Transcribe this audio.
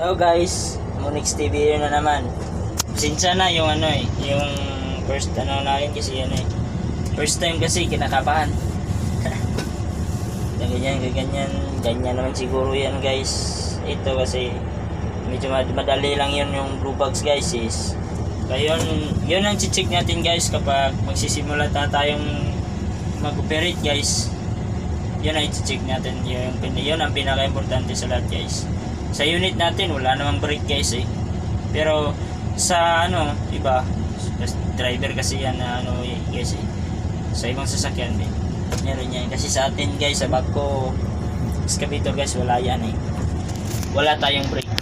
Hello guys, Monix TV na naman. Pasensya na yung yung first natin kasi first time kasi kinakabahan. ganyan naman siguro yan guys. Ito kasi medyo madali lang yun yung blue bags guys is. Kaya yun ang check natin guys kapag magsisimula tayong mag-operate guys. Yun ang check natin, yun ang pinaka-importante sa lahat guys. Sa unit natin wala namang brake guys pero sa iba driver kasi yan na guys sa ibang sasakyan din meron yan kasi sa atin guys sa bago excavator guys wala yan wala tayong brake.